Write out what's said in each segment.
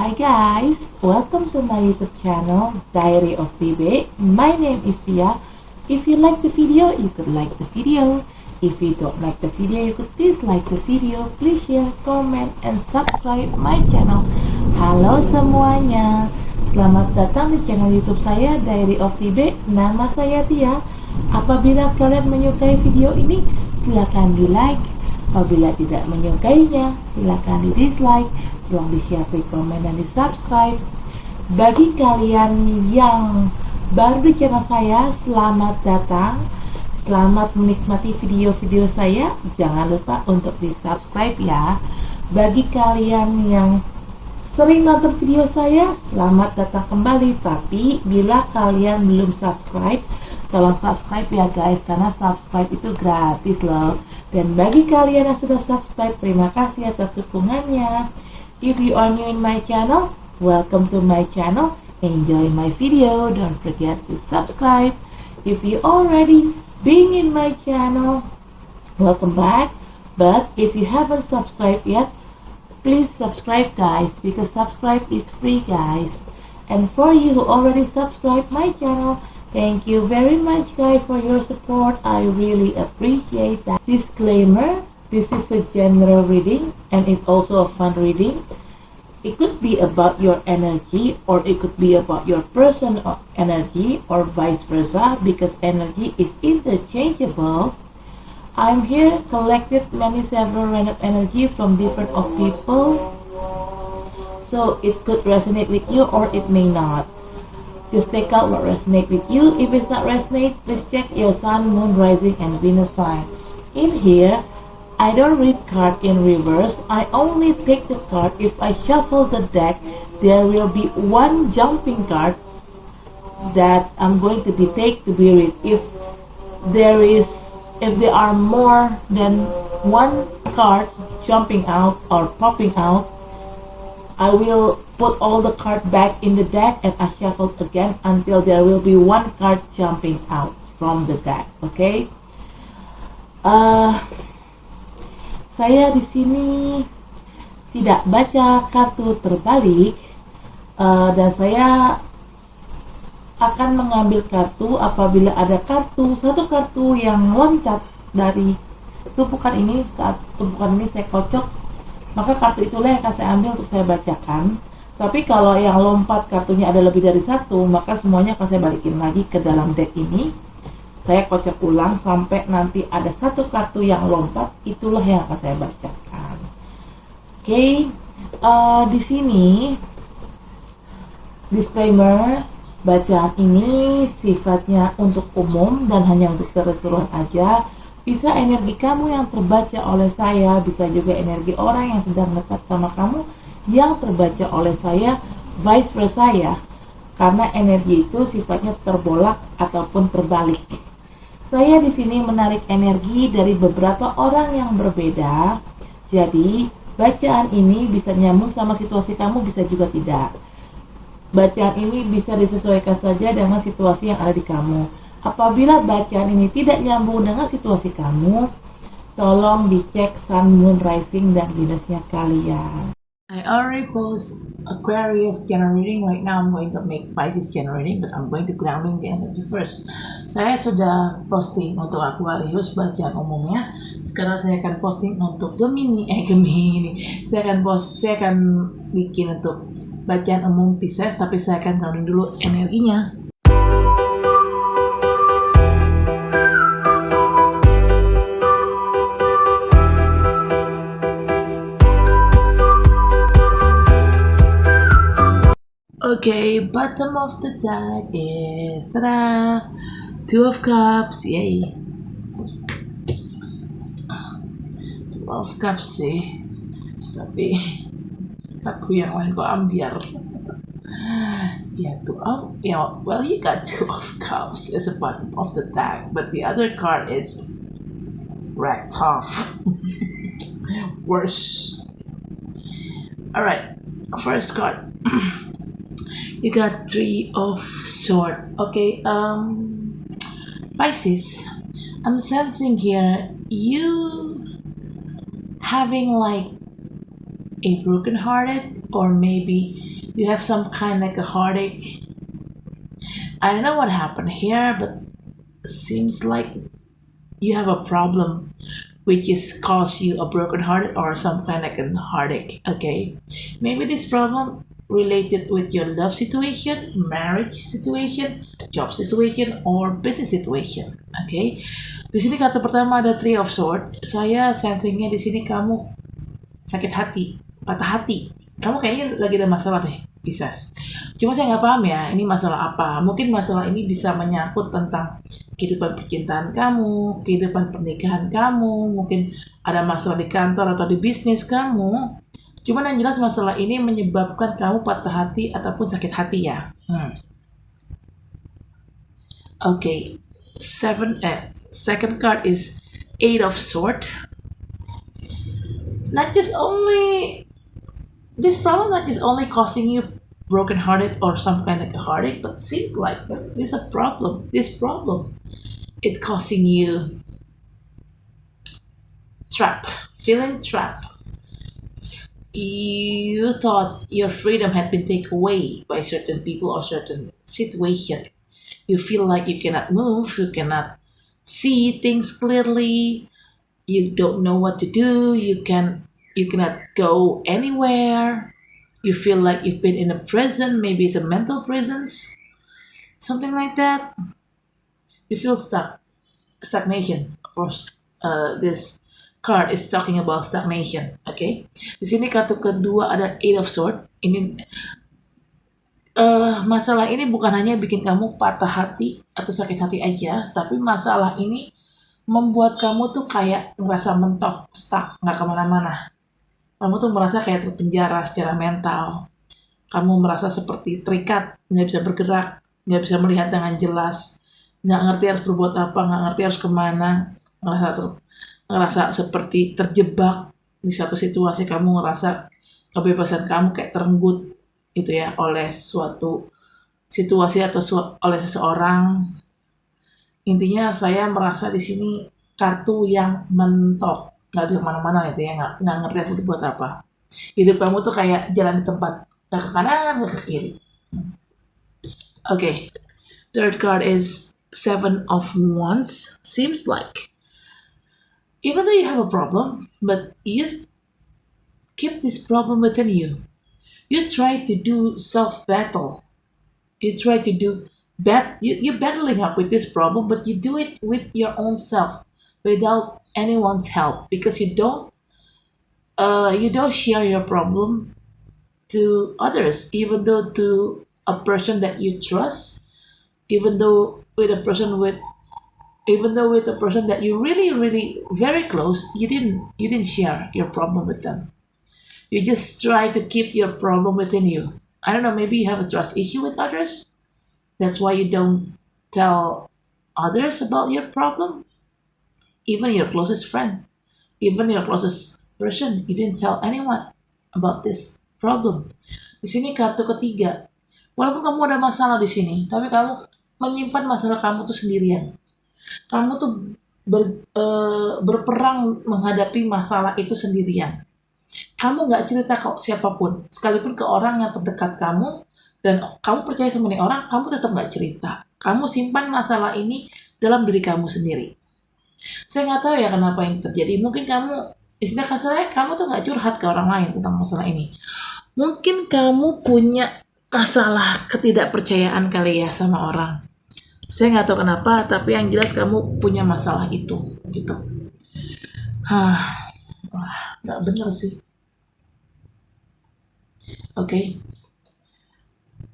Hi guys, welcome to my YouTube channel Diary of Tibe. My name is Tia. If you like the video, you could like the video. If you don't like the video, you could dislike the video. Please share, comment, and subscribe my channel. Halo semuanya, selamat datang di channel YouTube saya Diary of Tibe. Nama saya Tia. Apabila kalian menyukai video ini, silakan di like. Apabila tidak menyukainya, silakan di dislike. Tolong di-share, komen, dan di-subscribe. Bagi kalian yang baru di channel saya, selamat datang. Selamat menikmati video-video saya. Jangan lupa untuk di-subscribe ya. Bagi kalian yang sering nonton video saya, selamat datang kembali. Tapi bila kalian belum subscribe, tolong subscribe ya guys, karena subscribe itu gratis loh. Dan bagi kalian yang sudah subscribe, terima kasih atas dukungannya. If you are new in my channel, welcome to my channel. Enjoy my video. Don't forget to subscribe. If you already been in my channel, welcome back. But if you haven't subscribed yet, please subscribe guys, because subscribe is free guys. And for you who already subscribed my channel, thank you very much guys for your support. I really appreciate that. Disclaimer, this is a general reading and it's also a fun reading. It could be about your energy, or it could be about your personal energy, or vice versa, because energy is interchangeable. I'm here collected several random energy from different of people, so it could resonate with you or it may not. Just take out what resonates with you. If it's not resonate, please check your sun, moon, rising, and Venus sign. In here, I don't read card in reverse. I only take the card. If I shuffle the deck, there will be one jumping card that I'm going to take to be read. If there are more than one card jumping out or popping out, I will put all the cards back in the deck and I shuffle again until there will be one card jumping out from the deck. Okay? Saya di sini tidak baca kartu terbalik, dan saya akan mengambil kartu apabila ada satu kartu yang loncat dari tumpukan ini. Saat tumpukan ini saya kocok, maka kartu itulah yang akan saya ambil untuk saya bacakan. Tapi kalau yang lompat kartunya ada lebih dari satu, maka semuanya akan saya balikin lagi ke dalam deck ini. Saya kocok ulang sampai nanti ada satu kartu yang lompat, itulah yang akan saya bacakan. Oke, di sini disclaimer, bacaan ini sifatnya untuk umum dan hanya untuk seru-seruan aja. Bisa energi kamu yang terbaca oleh saya, bisa juga energi orang yang sedang dekat sama kamu yang terbaca oleh saya, vice versa ya. Karena energi itu sifatnya terbolak ataupun terbalik. Saya di sini menarik energi dari beberapa orang yang berbeda. Jadi, bacaan ini bisa nyambung sama situasi kamu, bisa juga tidak. Bacaan ini bisa disesuaikan saja dengan situasi yang ada di kamu. Apabila bacaan ini tidak nyambung dengan situasi kamu, tolong dicek sun, moon, rising, dan Venusnya kalian. I already post Aquarius general reading. Right now I'm going to make Pisces general reading, but I'm going to grounding the energy first. Saya sudah posting untuk Aquarius bacaan umumnya. Sekarang saya akan posting untuk Gemini. Saya akan bikin untuk bacaan umum Pisces, tapi saya akan grounding dulu energinya. Okay, bottom of the deck is Two of Cups, yay. Two of Cups sih, tapi kartu yang lain kok ambiar. Well, you got Two of Cups as a bottom of the deck, but the other card is wrecked off. Worse. Alright, first card. You got Three of Swords. Okay, Pisces, I'm sensing here you having like a broken hearted, or maybe you have some kind like a heartache. I don't know what happened here, but seems like you have a problem which is cause you a broken hearted or some kind like a heartache. Okay, maybe this problem related with your love situation, marriage situation, job situation, or business situation. Okay, di sini kartu pertama ada Three of Swords. Saya sensingnya di sini kamu sakit hati, patah hati. Kamu kayaknya lagi ada masalah deh, Pisces. Cuma saya nggak paham ya, ini masalah apa. Mungkin masalah ini bisa menyangkut tentang kehidupan percintaan kamu, kehidupan pernikahan kamu, mungkin ada masalah di kantor atau di bisnis kamu. Cuman yang jelas masalah ini menyebabkan kamu patah hati ataupun sakit hati ya. Okay, second card is Eight of Swords. Not just only this problem, not just only causing you broken-hearted or some kind of a heartache, but seems like there's a problem. This problem, it causing you feeling trapped. You thought your freedom had been taken away by certain people or certain situation. You feel like you cannot move, you cannot see things clearly, you don't know what to do, you cannot go anywhere. You feel like you've been in a prison, maybe it's a mental prisons, something like that. You feel stagnation. Of course, this card is talking about stagnation. Okay, di sini kartu kedua ada Eight of Swords. Ini masalah ini bukan hanya bikin kamu patah hati atau sakit hati aja, tapi masalah ini membuat kamu tuh kayak ngerasa mentok, stuck, nggak kemana-mana. Kamu tuh merasa kayak terpenjara secara mental. Kamu merasa seperti terikat, nggak bisa bergerak, nggak bisa melihat dengan jelas, nggak ngerti harus berbuat apa, nggak ngerti harus kemana, ngerasa seperti terjebak di satu situasi. Kamu ngerasa kebebasan kamu kayak terenggut gitu ya oleh suatu situasi atau oleh seseorang. Intinya saya merasa di sini kartu yang mentok, nggak bisa kemana-mana gitu ya, nggak ngerti harus buat apa. Hidup kamu tuh kayak jalan di tempat, nggak ke kanan nggak ke kiri. Okay, third card is Seven of Wands. Seems like even though you have a problem, but you keep this problem within you. You try to do self battle. You try to do you're battling up with this problem, but you do it with your own self without anyone's help because you don't share your problem to others, even though to a person that you trust, even though with a person that you really really very close, you didn't share your problem with them. You just try to keep your problem within you. I don't know, maybe you have a trust issue with others. That's why you don't tell others about your problem. Even your closest friend, even your closest person, you didn't tell anyone about this problem. Di sini kartu ketiga. Walaupun kamu ada masalah di sini, tapi kamu menyimpan masalah kamu tuh sendirian. Kamu tuh berperang menghadapi masalah itu sendirian. Kamu nggak cerita ke siapapun, sekalipun ke orang yang terdekat kamu, dan kamu percaya sama ini orang, kamu tetap nggak cerita. Kamu simpan masalah ini dalam diri kamu sendiri. Saya nggak tahu ya kenapa yang terjadi. Mungkin kamu, istilah kasarnya, kamu tuh nggak curhat ke orang lain tentang masalah ini. Mungkin kamu punya masalah ketidakpercayaan kali ya sama orang. Saya nggak tahu kenapa, tapi yang jelas kamu punya masalah itu, gitu. Nggak bener sih. Okay.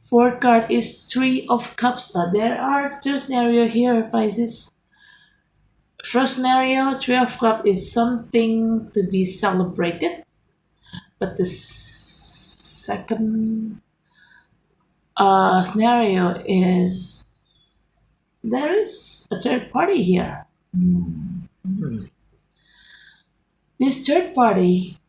Fourth card is Three of Cups. There are two scenarios here, Pisces. First scenario, Three of Cups is something to be celebrated. But the second scenario is there is a third party here. This third party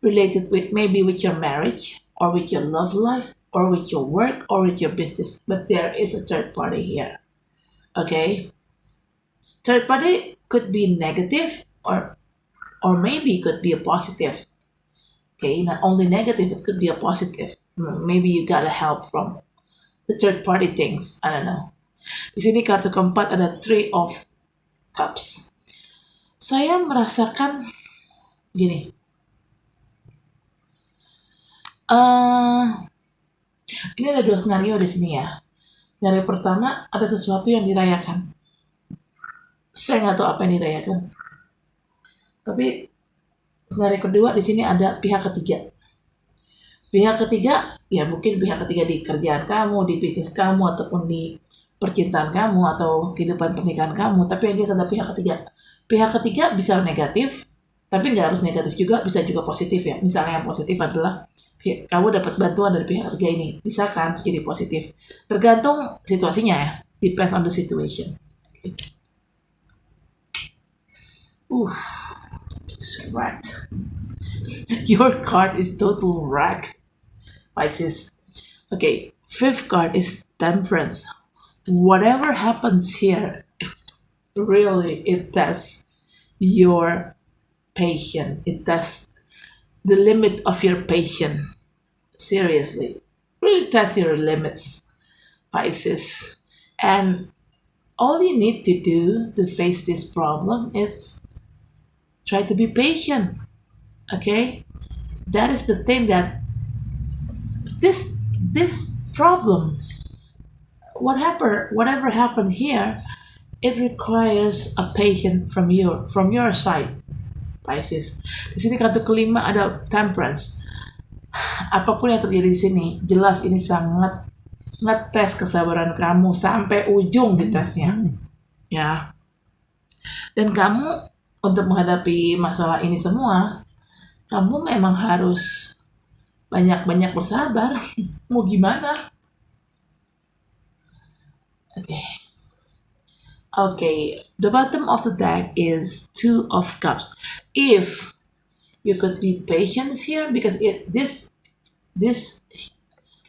related with maybe with your marriage or with your love life or with your work or with your business, but there is a third party here. Okay, third party could be negative or maybe could be a positive. Okay, not only negative, it could be a positive. Maybe you got a help from the third party things. I don't know. Di sini kartu keempat ada Three of Cups. Saya merasakan gini. Ini ada dua skenario di sini ya. Skenario pertama, ada sesuatu yang dirayakan. Saya nggak tahu apa yang dirayakan. Tapi skenario kedua di sini ada pihak ketiga. Pihak ketiga, ya mungkin pihak ketiga di kerjaan kamu, di bisnis kamu, ataupun di percintaan kamu, atau kehidupan pernikahan kamu. Tapi yang jelas ada pihak ketiga. Pihak ketiga bisa negatif, tapi nggak harus negatif juga, bisa juga positif ya. Misalnya yang positif adalah kamu dapat bantuan dari pihak ketiga ini, bisa kan jadi positif. Tergantung situasinya ya, depends on the situation. Okay. Right. Your card is total wreck, Pisces. Okay, fifth card is Temperance. Whatever happens here, really, it tests your patience. It tests the limit of your patience. Seriously, really test your limits, Pisces. And all you need to do to face this problem is try to be patient. Okay, that is the thing that this problem, whatever happened here, it requires a patience from your side, Pisces. Di sini kartu kelima ada Temperance. Apapun yang terjadi di sini, jelas ini sangat ngetes kesabaran kamu sampai ujung di tesnya, ya. Dan kamu untuk menghadapi masalah ini semua, kamu memang harus banyak-banyak bersabar. Mau gimana? Okay, the bottom of the deck is Two of Cups. If you could be patient here, because this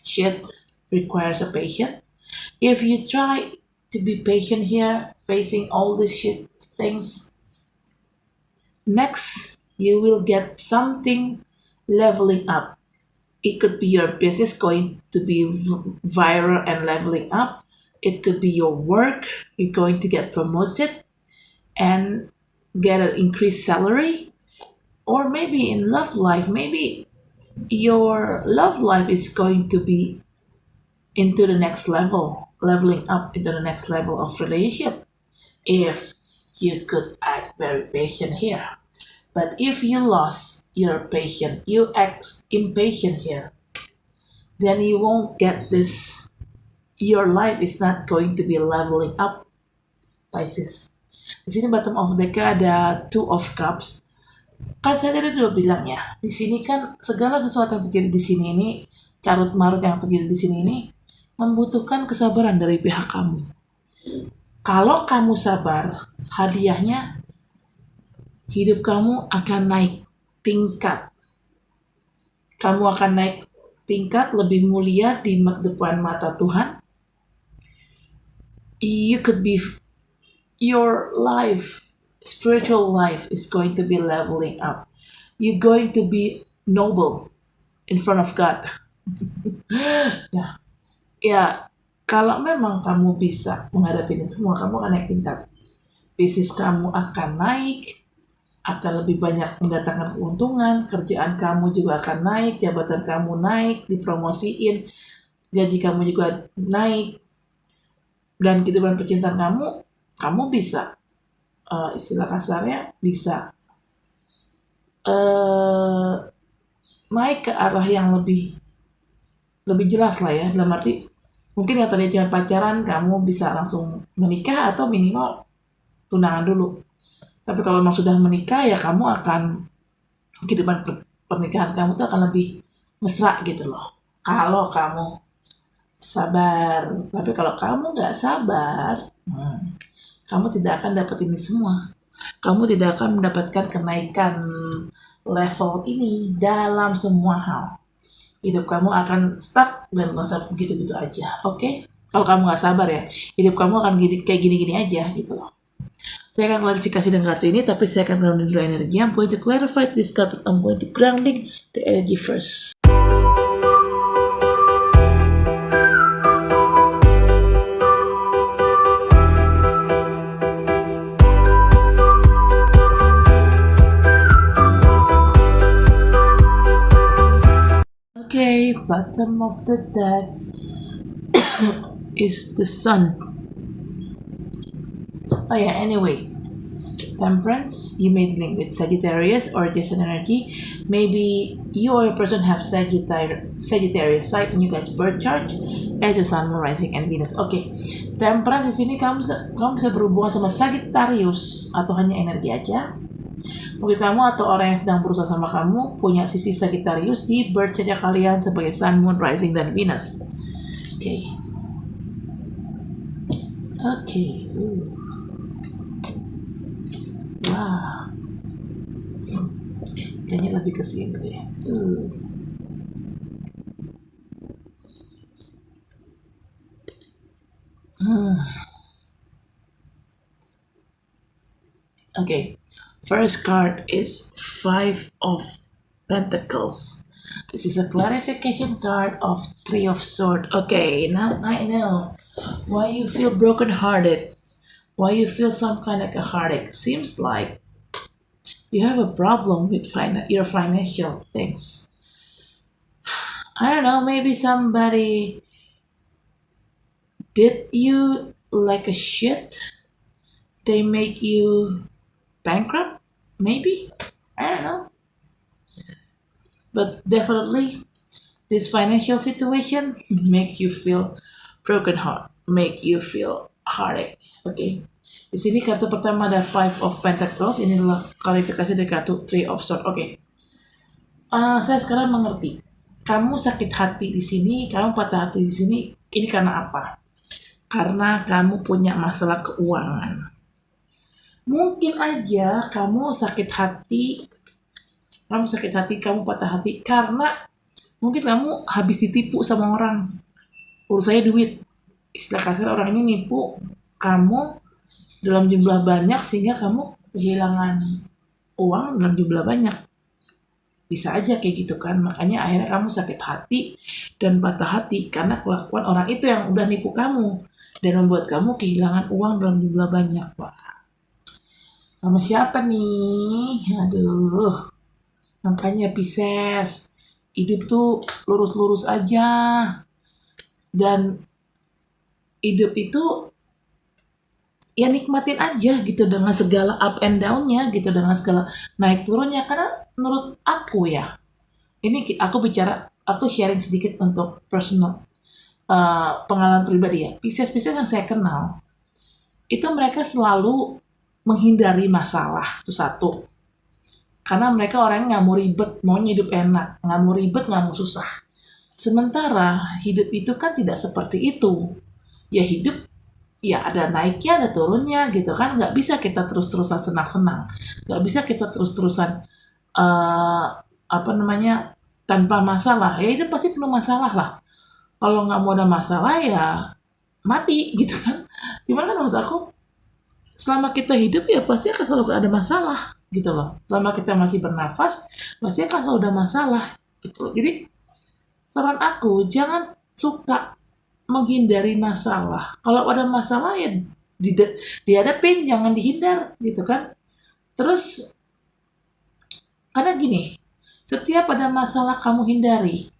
shit requires a patience. If you try to be patient here, facing all these shit things, next you will get something leveling up. It could be your business going to be viral and leveling up. It could be your work. You're going to get promoted and get an increased salary. Or maybe in love life, maybe your love life is going to be into the next level, leveling up into the next level of relationship. If you could act very patient here. But if you lost your patience, you act impatient here, then you won't get this. Your life is not going to be leveling up, Pisces. Di sini bottom of deck ada Two of Cups. Kan saya tadi udah bilang ya, di sini kan segala sesuatu yang terjadi di sini ini, carut marut yang terjadi di sini ini membutuhkan kesabaran dari pihak kamu. Kalau kamu sabar, hadiahnya hidup kamu akan naik tingkat. Kamu akan naik tingkat lebih mulia di depan mata Tuhan. You could be, your life, spiritual life is going to be leveling up. You're going to be noble in front of God. Ya, kalau memang kamu bisa menghadapi ini semua, kamu akan naik tingkat. Bisnis kamu akan naik, akan lebih banyak mendatangkan keuntungan, kerjaan kamu juga akan naik, jabatan kamu naik, dipromosiin, gaji kamu juga naik, dan kehidupan percintaan kamu bisa, istilah kasarnya bisa naik ke arah yang lebih jelas lah ya, dalam arti mungkin yang tadi cuma pacaran, kamu bisa langsung menikah atau minimal tunangan dulu. Tapi kalau memang sudah menikah, ya kamu akan, kehidupan pernikahan kamu tuh akan lebih mesra gitu loh. Kalau kamu sabar. Tapi kalau kamu nggak sabar, kamu tidak akan dapat ini semua. Kamu tidak akan mendapatkan kenaikan level ini dalam semua hal. Hidup kamu akan stuck dan nggak usah begitu-gitu aja, oke? Kalau kamu nggak sabar ya, hidup kamu akan kayak gini-gini aja gitu loh. Saya akan klarifikasi dengan kartu ini, tapi saya akan grounding dulu energi. I'm going to clarify this card, but I'm going to grounding the energy first. Okay, bottom of the deck is the Sun. Oh yeah, anyway, Temperance, you may dealing with Sagittarius or Jason energy. Maybe you or your person have Sagittarius side in you guys birth chart as your Sun, Moon, Rising, and Venus. Oke, Temperance di sini kamu bisa berhubungan sama Sagittarius atau hanya energi aja. Mungkin kamu atau orang yang sedang berusaha sama kamu punya sisi Sagittarius di birth chart kalian sebagai Sun, Moon, Rising, dan Venus. Oke. Wah, kayaknya lebih ke sini deh. Okay, first card is Five of Pentacles. This is a clarification card of Three of Swords. Okay, now I know why you feel broken-hearted. Why you feel some kind of a heartache. Seems like you have a problem with your financial things. I don't know, maybe somebody did you like a shit. They make you bankrupt, maybe? I don't know. But definitely, this financial situation makes you feel broken heart, make you feel heartache. Oke. Di sini kartu pertama ada Five of Pentacles. Ini adalah klarifikasi dari kartu Three of Swords. Oke. Saya sekarang mengerti. Kamu sakit hati di sini, kamu patah hati di sini. Ini karena apa? Karena kamu punya masalah keuangan. Mungkin aja kamu sakit hati, kamu patah hati karena mungkin kamu habis ditipu sama orang. Urusannya duit. Istilah kasar, orang ini nipu kamu dalam jumlah banyak sehingga kamu kehilangan uang dalam jumlah banyak. Bisa aja kayak gitu kan. Makanya akhirnya kamu sakit hati dan patah hati karena kelakuan orang itu yang udah nipu kamu dan membuat kamu kehilangan uang dalam jumlah banyak. Wah, sama siapa nih? Aduh. Makanya Pisces, hidup tuh lurus-lurus aja. Dan hidup itu ya nikmatin aja gitu dengan segala up and down-nya gitu, dengan segala naik turunnya. Karena menurut aku ya, ini aku sharing sedikit untuk personal pengalaman pribadi ya. Pisces yang saya kenal itu mereka selalu menghindari masalah, itu satu. Karena mereka orangnya nggak mau ribet, maunya hidup enak, nggak mau ribet, nggak mau susah. Sementara hidup itu kan tidak seperti itu. Ya hidup ya ada naiknya, ada turunnya gitu kan. Nggak bisa kita terus-terusan senang-senang. Nggak bisa kita terus-terusan tanpa masalah. Ya hidup pasti penuh masalah lah. Kalau nggak mau ada masalah ya mati gitu kan. Cuman kan menurut aku selama kita hidup ya pasti akan selalu ada masalah gitu loh. Selama kita masih bernafas pasti akan selalu ada masalah gitu. Jadi saran aku jangan suka menghindari masalah. Kalau ada masalah ya dihadapin, jangan dihindar gitu kan. Terus karena gini, setiap ada masalah kamu hindari,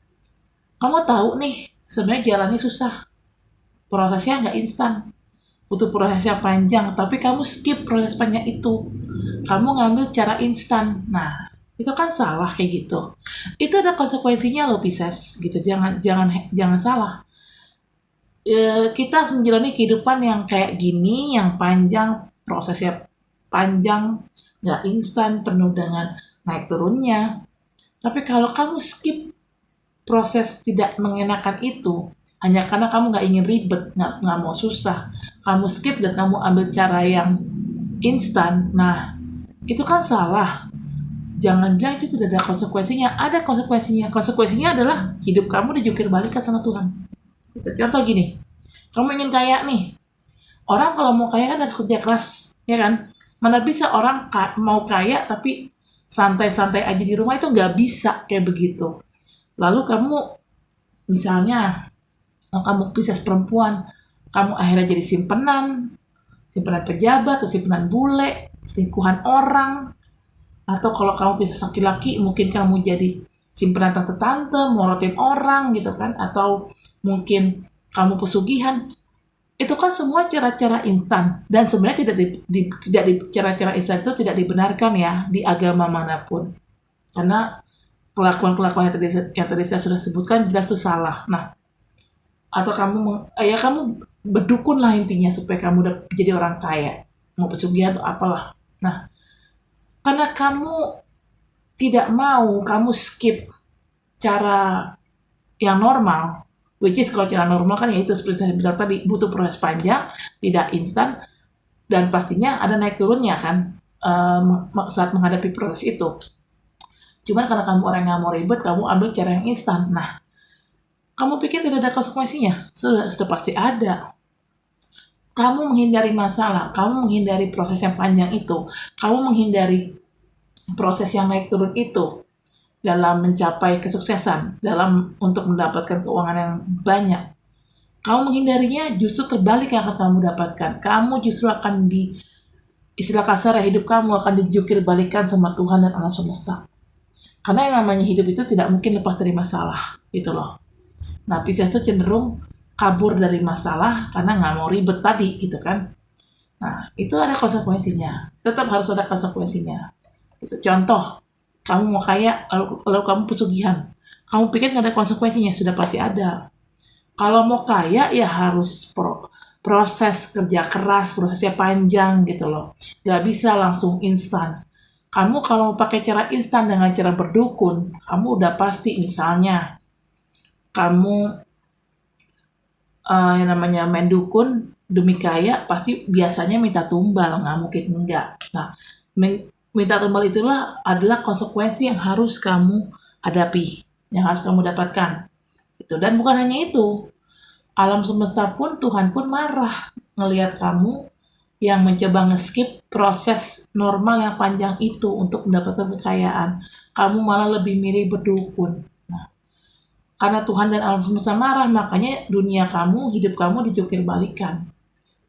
kamu tahu nih sebenarnya jalannya susah, prosesnya nggak instan, butuh proses yang panjang, tapi kamu skip proses panjang itu, kamu ngambil cara instan. Nah itu kan salah kayak gitu. Itu ada konsekuensinya loh Pisces gitu. Jangan salah. Kita menjalani kehidupan yang kayak gini, yang panjang, prosesnya panjang, nggak instan, penuh dengan naik turunnya. Tapi kalau kamu skip proses tidak mengenakan itu, hanya karena kamu nggak ingin ribet, nggak mau susah, kamu skip dan kamu ambil cara yang instan, nah itu kan salah. Jangan bilang itu tidak ada konsekuensinya. Ada konsekuensinya. Konsekuensinya adalah hidup kamu dijungkir balikan sama Tuhan. Contoh gini, kamu ingin kaya nih. Orang kalau mau kaya kan harus kerja keras, ya kan? Mana bisa orang mau kaya tapi santai-santai aja di rumah, itu nggak bisa kayak begitu. Lalu kamu misalnya kamu Pisces perempuan, kamu akhirnya jadi simpenan pejabat atau simpenan bule, selingkuhan orang, atau kalau kamu Pisces laki-laki mungkin kamu jadi simpenan tante-tante, morotin orang gitu kan, atau mungkin kamu pesugihan. Itu kan semua cara-cara instan, dan sebenarnya tidak di cara-cara instan itu tidak dibenarkan ya di agama manapun, karena kelakuan-kelakuan yang tadi saya sudah sebutkan jelas itu salah. Nah, atau kamu berdukun lah intinya supaya kamu udah jadi orang kaya, mau pesugihan atau apalah. Nah, karena kamu tidak mau, kamu skip cara yang normal, which is kalau cara normal kan yaitu seperti saya bilang tadi, butuh proses panjang, tidak instan, dan pastinya ada naik turunnya kan saat menghadapi proses itu. Cuman karena kamu orang yang mau ribet, kamu ambil cara yang instan. Nah, kamu pikir tidak ada konsekuensinya? Sudah pasti ada. Kamu menghindari masalah, kamu menghindari proses yang panjang itu, kamu menghindari proses yang naik turun itu dalam mencapai kesuksesan, dalam untuk mendapatkan keuangan yang banyak. Kamu menghindarinya, justru terbalik yang akan kamu dapatkan. Kamu justru akan istilah kasar, hidup kamu akan dijukir balikan sama Tuhan dan alam semesta. Karena yang namanya hidup itu tidak mungkin lepas dari masalah, gitu loh. Nah, Pisces itu cenderung kabur dari masalah karena nggak mau ribet tadi, gitu kan. Nah, itu ada konsekuensinya. Tetap harus ada konsekuensinya. Gitu. Contoh, kamu mau kaya, lalu kamu pesugihan. Kamu pikir nggak ada konsekuensinya? Sudah pasti ada. Kalau mau kaya, ya harus proses kerja keras, prosesnya panjang gitu loh. Nggak bisa langsung instan. Kamu kalau pakai cara instan dengan cara berdukun, kamu udah pasti misalnya, kamu yang namanya main dukun demi kaya, pasti biasanya minta tumbal, nggak mungkin enggak. Nah, minta tumbal itulah adalah konsekuensi yang harus kamu hadapi, yang harus kamu dapatkan. Gitu. Dan bukan hanya itu, alam semesta pun, Tuhan pun marah ngelihat kamu yang mencoba nge-skip proses normal yang panjang itu untuk mendapatkan kekayaan. Kamu malah lebih milih berdukun. Nah, karena Tuhan dan alam semesta marah, makanya dunia kamu, hidup kamu dijukir balikan.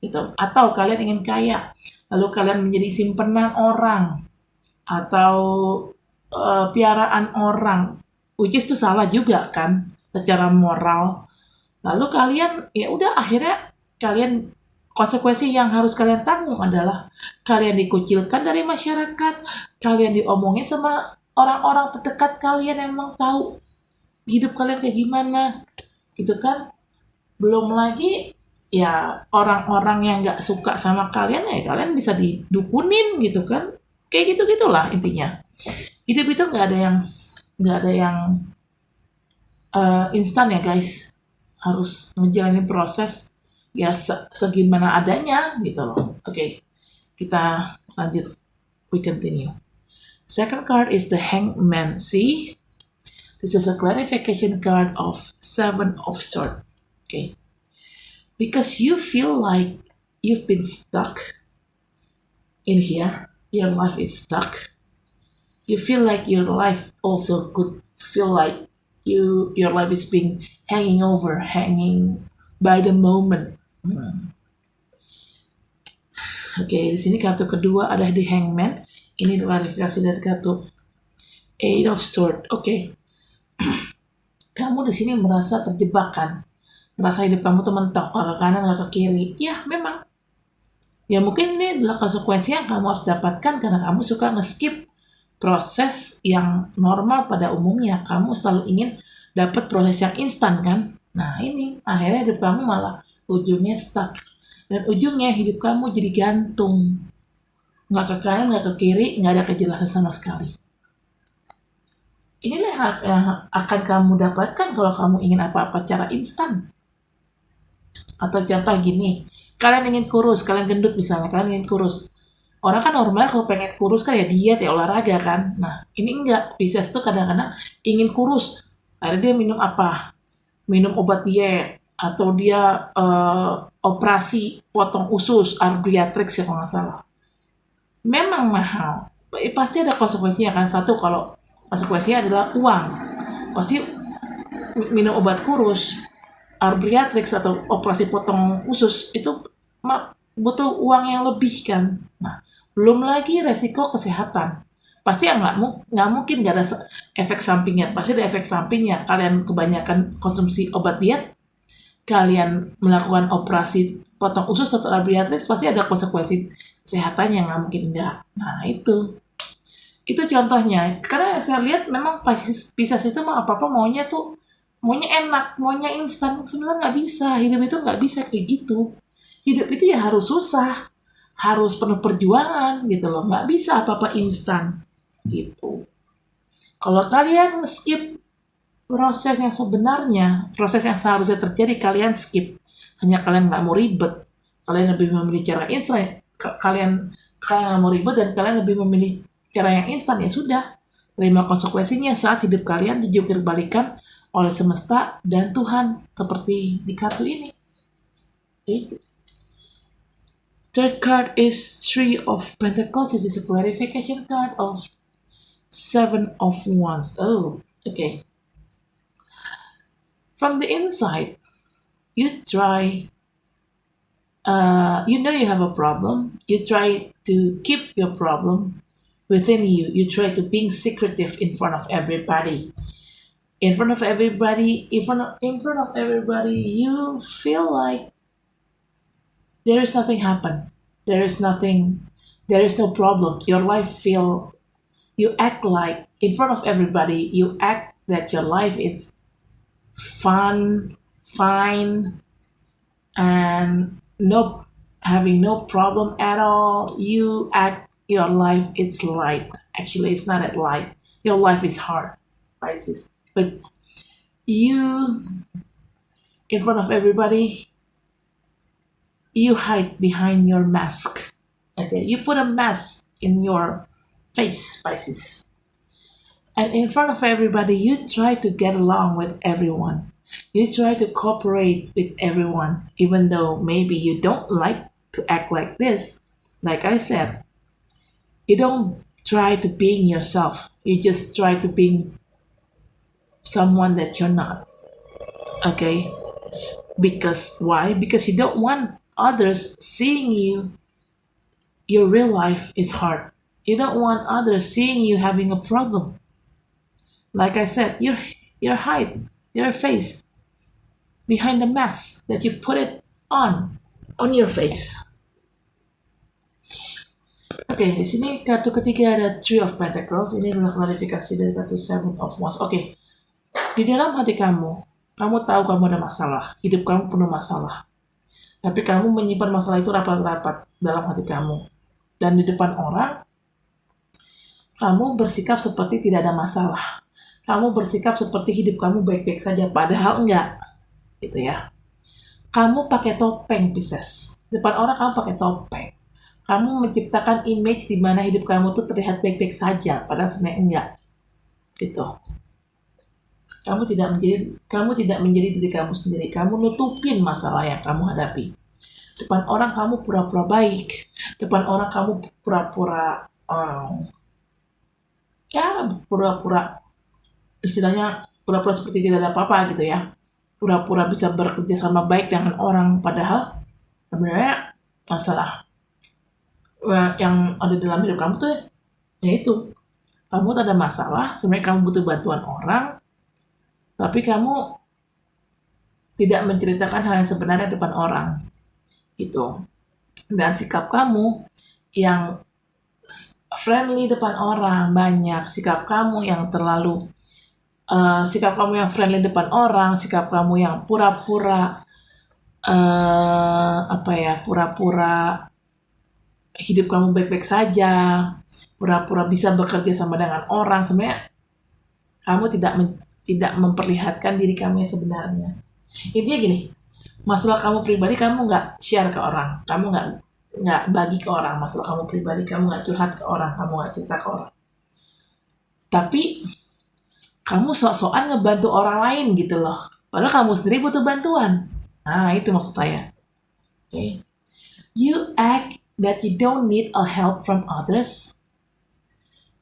Gitu. Atau kalian ingin kaya, lalu kalian menjadi simpenan orang, atau piaraan orang, which is itu salah juga kan, secara moral. Lalu kalian, ya udah akhirnya kalian, konsekuensi yang harus kalian tanggung adalah kalian dikucilkan dari masyarakat, kalian diomongin sama orang-orang terdekat kalian yang memang tahu hidup kalian kayak gimana, gitu kan. Belum lagi ya orang-orang yang nggak suka sama kalian, ya kalian bisa didukunin gitu kan, kayak gitu-gitulah intinya. Hidup itu nggak ada yang instan ya guys, harus ngejalanin proses ya segimana adanya gitu loh. Oke, kita lanjut, we continue. Second card is the Hangman. See, this is a clarification card of Seven of Swords. Okay, because you feel like you've been stuck in here, your life is stuck. You feel like your life also could feel like your life is being hanging by the moment. Oke, di sini kartu kedua ada di Hangman. Ini klarifikasi dari kartu Eight of Swords. Oke. Kamu di sini merasa terjebak kan? Merasa hidup kamu tuh mentok, ke kanan nggak ke kiri. Ya, memang. Ya mungkin ini adalah konsekuensi yang kamu harus dapatkan karena kamu suka nge-skip proses yang normal pada umumnya. Kamu selalu ingin dapat proses yang instan kan? Nah ini akhirnya hidup kamu malah ujungnya stuck, dan ujungnya hidup kamu jadi gantung, nggak ke kanan nggak ke kiri, nggak ada kejelasan sama sekali. Inilah yang akan kamu dapatkan kalau kamu ingin apa-apa cara instan. Atau contoh gini, kalian ingin kurus, kalian gendut misalnya, kalian ingin kurus. Orang kan normalnya kalau pengen kurus kan ya diet, ya olahraga kan. Nah ini enggak, Pisces tuh kadang-kadang ingin kurus, akhirnya dia minum apa? Minum obat diet, atau dia operasi potong usus, bariatrics ya kalau nggak salah. memang mahal, pasti ada konsekuensinya kan. Satu, kalau konsekuensinya adalah uang, pasti minum obat kurus, bariatriks atau operasi potong usus itu butuh uang yang lebih kan. Nah, belum lagi resiko kesehatan. Pasti nggak mungkin nggak ada efek sampingnya. Pasti ada efek sampingnya. Kalian kebanyakan konsumsi obat diet, kalian melakukan operasi potong usus atau bariatriks, pasti ada konsekuensi kesehatan yang nggak mungkin enggak. Nah, itu contohnya. Karena saya lihat memang Pisces itu mah apa-apa maunya enak, maunya instan. Sebenarnya nggak bisa, hidup itu nggak bisa kayak gitu. Hidup itu ya harus susah, harus penuh perjuangan gitu loh. Nggak bisa apa-apa instan gitu. Kalau kalian skip proses yang sebenarnya, proses yang seharusnya terjadi, kalian skip. Hanya kalian nggak mau ribet, kalian lebih memilih cara instan. Kalian nggak mau ribet dan kalian lebih memilih cara yang instan, ya sudah. Terima konsekuensinya saat hidup kalian dijungkir balikan oleh semesta dan Tuhan, seperti di kartu ini. Okay. Third card is Three of Pentacles. This is a clarification card of Seven of Wands. Oh, okay. From the inside, you try, you know you have a problem. You try to keep your problem within you. You try to being secretive in front of everybody. In front of everybody, you feel like there is nothing happen. There is no problem. Your life you act like, in front of everybody, you act that your life is fun, fine, and having no problem at all. You act your life it's light. Actually, it's not at light. Your life is hard, Pisces. But you, in front of everybody, you hide behind your mask. Okay, you put a mask in your face, Pisces. And in front of everybody, you try to get along with everyone. You try to cooperate with everyone, even though maybe you don't like to act like this. Like I said, you don't try to being yourself. You just try to being someone that you're not. Okay? Because why? Because you don't want others seeing your real life is hard. You don't want others seeing you having a problem. Like I said, your height, your face, behind the mask that you put it on your face. Oke, di sini kartu ketiga ada Three of Pentacles. Ini adalah klarifikasi dari kartu Seven of Wands. Oke, di dalam hati kamu tahu kamu ada masalah. Hidup kamu penuh masalah. Tapi kamu menyimpan masalah itu rapat-rapat dalam hati kamu. Dan di depan orang, kamu bersikap seperti tidak ada masalah. Kamu bersikap seperti hidup kamu baik-baik saja, padahal enggak. Gitu ya. Kamu pakai topeng, Pisces. Depan orang kamu pakai topeng. Kamu menciptakan image di mana hidup kamu tuh terlihat baik-baik saja, padahal sebenarnya enggak. Gitu. Kamu tidak menjadi diri kamu sendiri. Kamu nutupin masalah yang kamu hadapi. Depan orang kamu pura-pura baik. Depan orang kamu pura-pura istilahnya pura-pura seperti tidak ada apa-apa gitu ya. Pura-pura bisa bekerja sama baik dengan orang, padahal sebenarnya masalah yang ada dalam hidup kamu tuh yaitu kamu tak ada masalah, sebenarnya kamu butuh bantuan orang, tapi kamu tidak menceritakan hal yang sebenarnya depan orang gitu. Dan sikap kamu yang friendly depan orang banyak, sikap kamu yang friendly depan orang, sikap kamu yang pura-pura pura-pura hidup kamu baik-baik saja, pura-pura bisa bekerja sama dengan orang, sebenarnya kamu tidak memperlihatkan diri kamu yang sebenarnya. Intinya gini, masalah kamu pribadi kamu nggak share ke orang, kamu nggak bagi ke orang masalah kamu pribadi, kamu nggak curhat ke orang, kamu nggak cerita ke orang. Tapi kamu sok-sokan ngebantu orang lain gitu loh, padahal kamu sendiri butuh bantuan. Nah, itu maksud saya. Okay. You act that you don't need a help from others.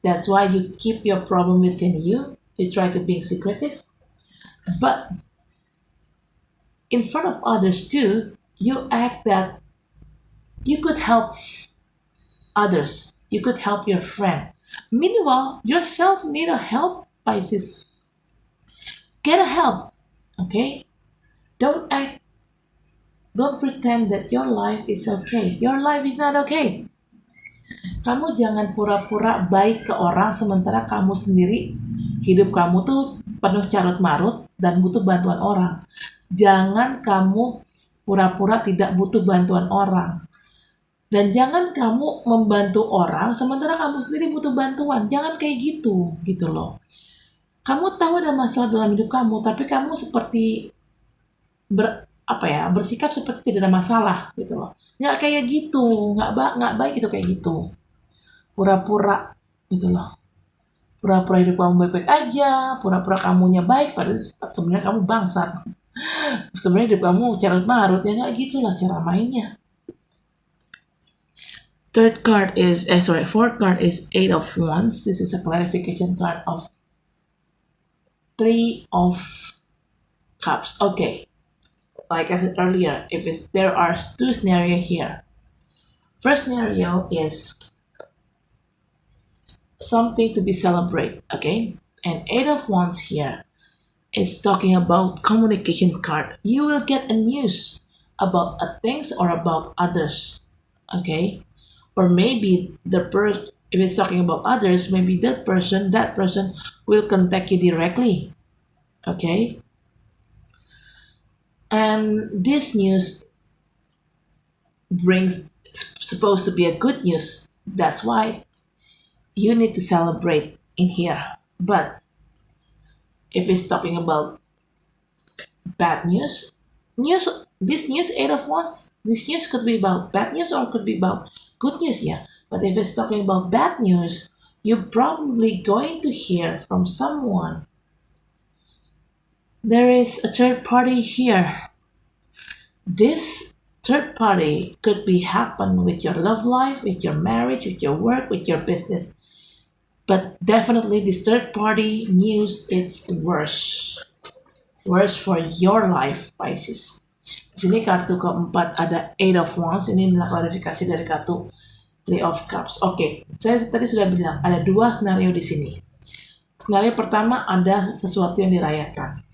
That's why you keep your problem within you. You try to be secretive. But in front of others too, you act that you could help others. You could help your friend. Meanwhile, yourself need a help, Pisces. Get a help. Okay? Don't act, don't pretend that your life is okay. Your life is not okay. Kamu jangan pura-pura baik ke orang sementara kamu sendiri hidup kamu tuh penuh carut marut dan butuh bantuan orang. Jangan kamu pura-pura tidak butuh bantuan orang. Dan jangan kamu membantu orang sementara kamu sendiri butuh bantuan. Jangan kayak gitu loh. Kamu tahu ada masalah dalam hidup kamu, tapi kamu seperti bersikap seperti tidak ada masalah gitu loh. Nggak kayak gitu, nggak baik itu kayak gitu. Pura-pura gitu loh. Pura-pura hidup kamu baik-baik aja, pura-pura kamunya baik, padahal sebenarnya kamu bangsat. Sebenarnya hidup kamu carut marut, ya nggak gitulah cara mainnya. Fourth card is Eight of Wands. This is a clarification card of Three of Cups. Okay, like I said earlier, there are two scenarios here. First scenario is something to be celebrated, okay? And Eight of Wands here is talking about communication card. You will get a news about things or about others, okay? Or maybe if it's talking about others, maybe that person will contact you directly, okay? And this news supposed to be a good news. That's why you need to celebrate in here. But if it's talking about bad news, this news, Eight of Wands, this news could be about bad news or could be about good news, yeah. But if it's talking about bad news, you're probably going to hear from someone. There is a third party here. This third party could be happen with your love life, with your marriage, with your work, with your business. But definitely this third party news is worse. Worse for your life, Pisces. Di sini kartu keempat ada Eight of Wands. Ini adalah klarifikasi dari kartu Three of Cups. Oke, saya tadi sudah bilang ada dua skenario di sini. Skenario pertama ada sesuatu yang dirayakan.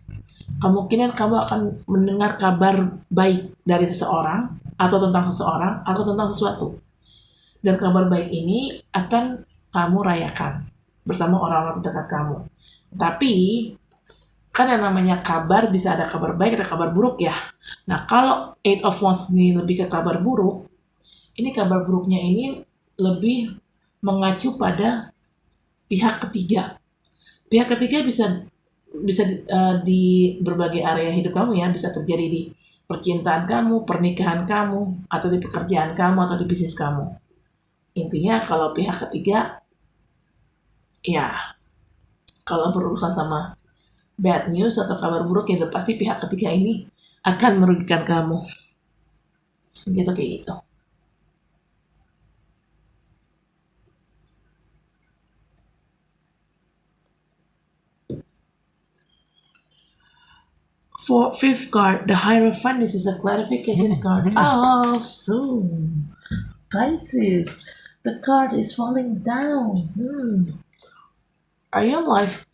Kemungkinan kamu akan mendengar kabar baik dari seseorang atau tentang seseorang atau tentang sesuatu. Dan kabar baik ini akan kamu rayakan bersama orang-orang terdekat kamu. Tapi kan yang namanya kabar bisa ada kabar baik, ada kabar buruk ya. Nah, kalau Eight of Wands ini lebih ke kabar buruk, ini kabar buruknya ini lebih mengacu pada pihak ketiga. Pihak ketiga bisa di berbagai area hidup kamu ya, bisa terjadi di percintaan kamu, pernikahan kamu, atau di pekerjaan kamu, atau di bisnis kamu. Intinya kalau pihak ketiga, ya kalau berurusan sama bad news atau kabar buruk, ya pasti pihak ketiga ini akan merugikan kamu. Gitu kayak gitu. For fifth card, the Hierophant. This is a clarification card. Oh, soon. Pisces. The card is falling down. Are your life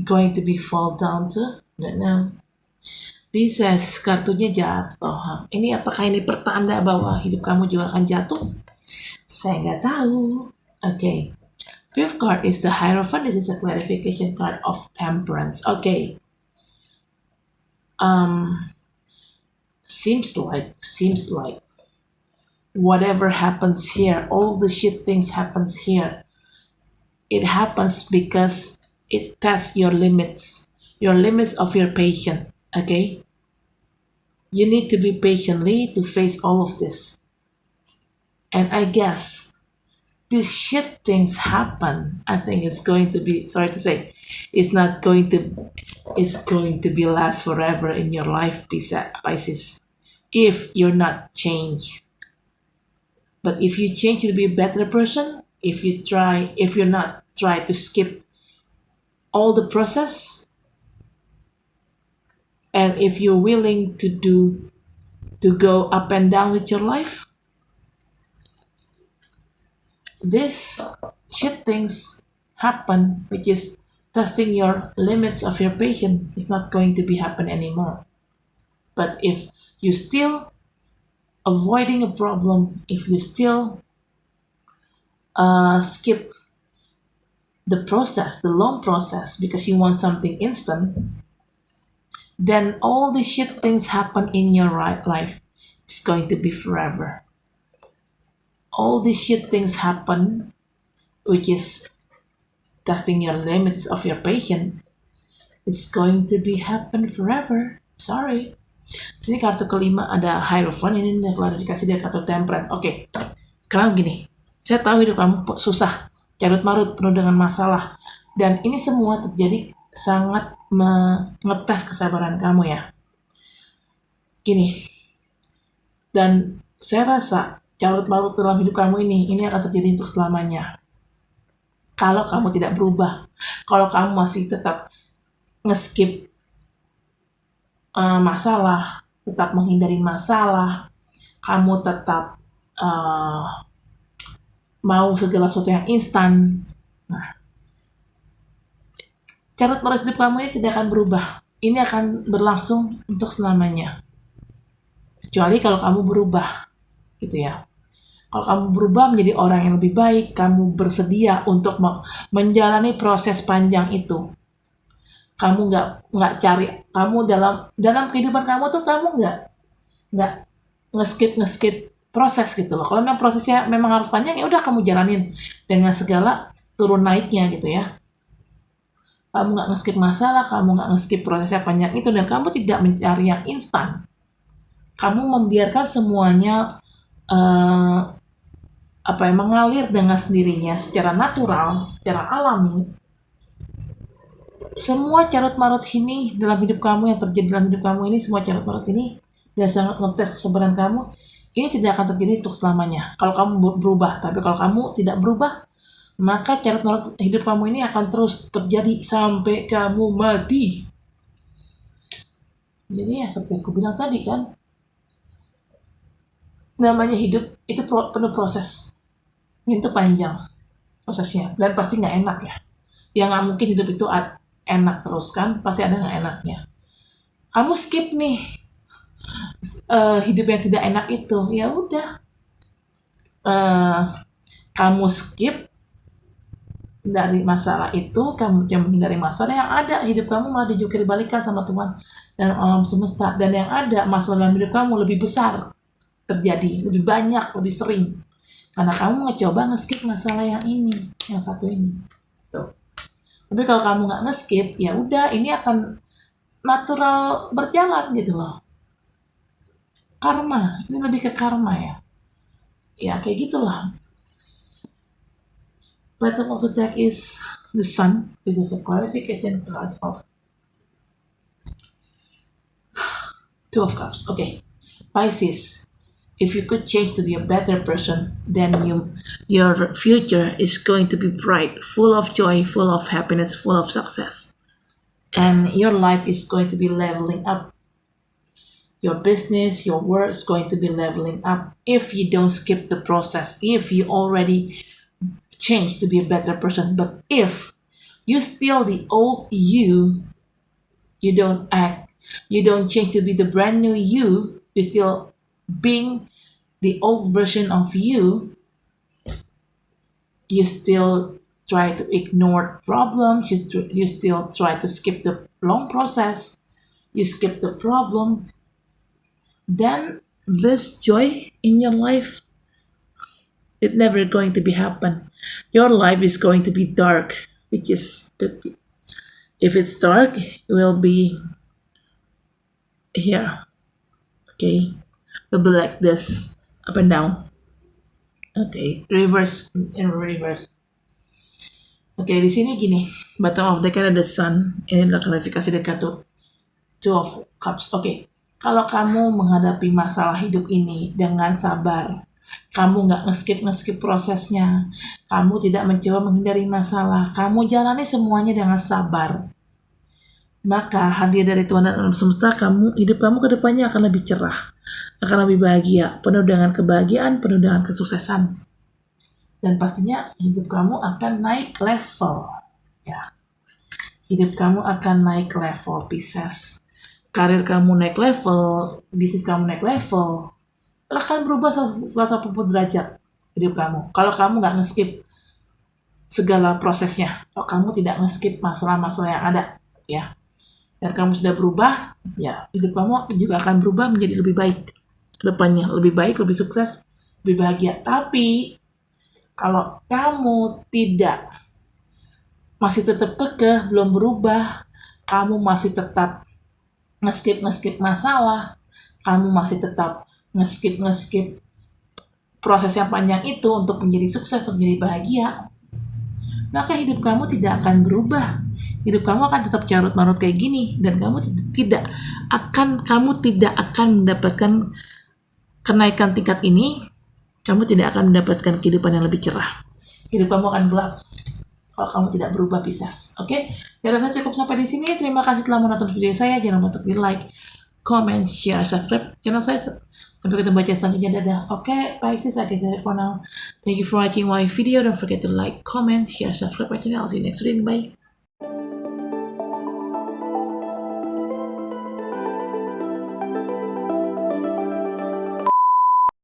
going to be fall down too? Don't know. Pisces, kartunya jatuh. Ini apakah ini pertanda bahwa hidup kamu juga akan jatuh? Saya nggak tahu. Okay. Fifth card is the Hierophant. This is a clarification card of Temperance. Okay. Seems like whatever happens here, all the shit things happens here, it happens because it tests your limits of your patience. Okay, you need to be patiently to face all of this. And I guess these shit things happen. I think it's going to be, sorry to say, it's going to be last forever in your life, Pisces, if you're not changed. But if you change to be a better person, if you're not try to skip all the process, and if you're willing to go up and down with your life, this shit things happen, which is testing your limits of your patience, is not going to be happen anymore. But if you still avoiding a problem, if you still skip the process, the long process, because you want something instant, then all the shit things happen in your life. It's going to be forever. All these shit things happen, which is testing your limits of your patience. It's going to be happen forever. Sorry. Sini kartu kelima ada Hierophant, ini klarifikasi dari kartu Temperance. Oke, sekarang gini, saya tahu hidup kamu susah, carut marut, penuh dengan masalah, dan ini semua terjadi sangat mengetes kesabaran kamu ya. Gini, dan saya rasa carut marut dalam hidup kamu ini akan terjadi untuk selamanya. Kalau kamu tidak berubah, kalau kamu masih tetap ngeskip masalah, tetap menghindari masalah, kamu tetap mau segala sesuatu yang instan, nah, carut marut hidup kamu ini tidak akan berubah. Ini akan berlangsung untuk selamanya. Kecuali kalau kamu berubah, gitu ya. Kalau kamu berubah menjadi orang yang lebih baik, kamu bersedia untuk menjalani proses panjang itu. Kamu nggak cari, kamu dalam kehidupan kamu tuh kamu nggak ngeskip proses gitu loh. Kalau memang prosesnya memang harus panjang, ya udah kamu jalanin dengan segala turun naiknya gitu ya. Kamu nggak ngeskip masalah, kamu nggak ngeskip prosesnya panjang itu, dan kamu tidak mencari yang instan. Kamu membiarkan semuanya mengalir dengan sendirinya, secara natural, secara alami. Semua carut marut ini dalam hidup kamu, yang terjadi dalam hidup kamu ini, semua carut marut ini dan sangat ngetes kesabaran kamu, ini tidak akan terjadi untuk selamanya kalau kamu berubah. Tapi kalau kamu tidak berubah, maka carut marut hidup kamu ini akan terus terjadi sampai kamu mati. Jadi ya seperti aku bilang tadi kan, namanya hidup itu penuh proses. Itu panjang prosesnya, dan pasti nggak enak ya. Ya nggak mungkin hidup itu enak terus kan, pasti ada nggak enaknya. Kamu skip nih hidup yang tidak enak itu, ya udah, kamu skip dari masalah itu, kamu jangan menghindari masalah yang ada. Hidup kamu malah dijungkir balikan sama Tuhan dan alam semesta, dan yang ada masalah dalam hidup kamu lebih besar terjadi, lebih banyak, lebih sering. Karena kamu ngecoba ngeskip masalah yang ini, yang satu ini. Tuh. Tapi kalau kamu nggak ngeskip, ya udah, ini akan natural berjalan gitu loh. Karma, ini lebih ke karma ya. Ya kayak gitulah. Bottom of the deck is the Sun. This is a clarification card of Two of Cups. Okay, Pisces. If you could change to be a better person, then your future is going to be bright, full of joy, full of happiness, full of success. And your life is going to be leveling up. Your business, your work is going to be leveling up if you don't skip the process, if you already change to be a better person. But if you still the old you don't act, you don't change to be the brand new you still being the old version of you still try to ignore problems, you still try to skip the long process, you skip the problem, then this joy in your life, it never going to be happen. Your life is going to be dark, which is good. If it's dark, it will be here. Okay, it'll be like this, up and down. Okay, reverse, in reverse. Oke, di sini gini, bottom of deck ada the Sun. Ini adalah klarifikasi dari kartu Two of Cups. Oke, kalau kamu menghadapi masalah hidup ini dengan sabar, Kamu nggak ngeskip prosesnya. Kamu tidak mencoba menghindari masalah. Kamu jalani semuanya dengan sabar. Maka hadiah dari Tuhan dan alam semesta, hidup kamu ke depannya akan lebih cerah, akan lebih bahagia, penuh dengan kebahagiaan, penuh dengan kesuksesan. Dan pastinya hidup kamu akan naik level. Ya. Hidup kamu akan naik level, Pisces. Karir kamu naik level, bisnis kamu naik level, akan berubah 180 derajat hidup kamu. Kalau kamu nggak ngeskip segala prosesnya, kalau kamu tidak ngeskip masalah-masalah yang ada, ya, dan kamu sudah berubah, ya, hidup kamu juga akan berubah menjadi lebih baik ke depannya, lebih baik, lebih sukses, lebih bahagia. Tapi kalau kamu masih tetap kekeh, belum berubah, kamu masih tetap ngeskip masalah, kamu masih tetap ngeskip proses yang panjang itu untuk menjadi sukses, untuk menjadi bahagia, maka hidup kamu tidak akan berubah. Hidup kamu akan tetap carut marut kayak gini, dan kamu tidak akan mendapatkan kenaikan tingkat ini. Kamu tidak akan mendapatkan kehidupan yang lebih cerah. Hidup kamu akan gelap kalau kamu tidak berubah, Pisces. Oke? Saya rasa cukup sampai di sini. Terima kasih telah menonton video saya. Jangan lupa untuk di like, comment, share, subscribe channel saya. Sampai ketemu baca selanjutnya. Dadah. Oke, Pisces, I guess that's it for now. Thank you for watching my video. Don't forget to like, comment, share, subscribe my channel. I'll see you next video. Bye.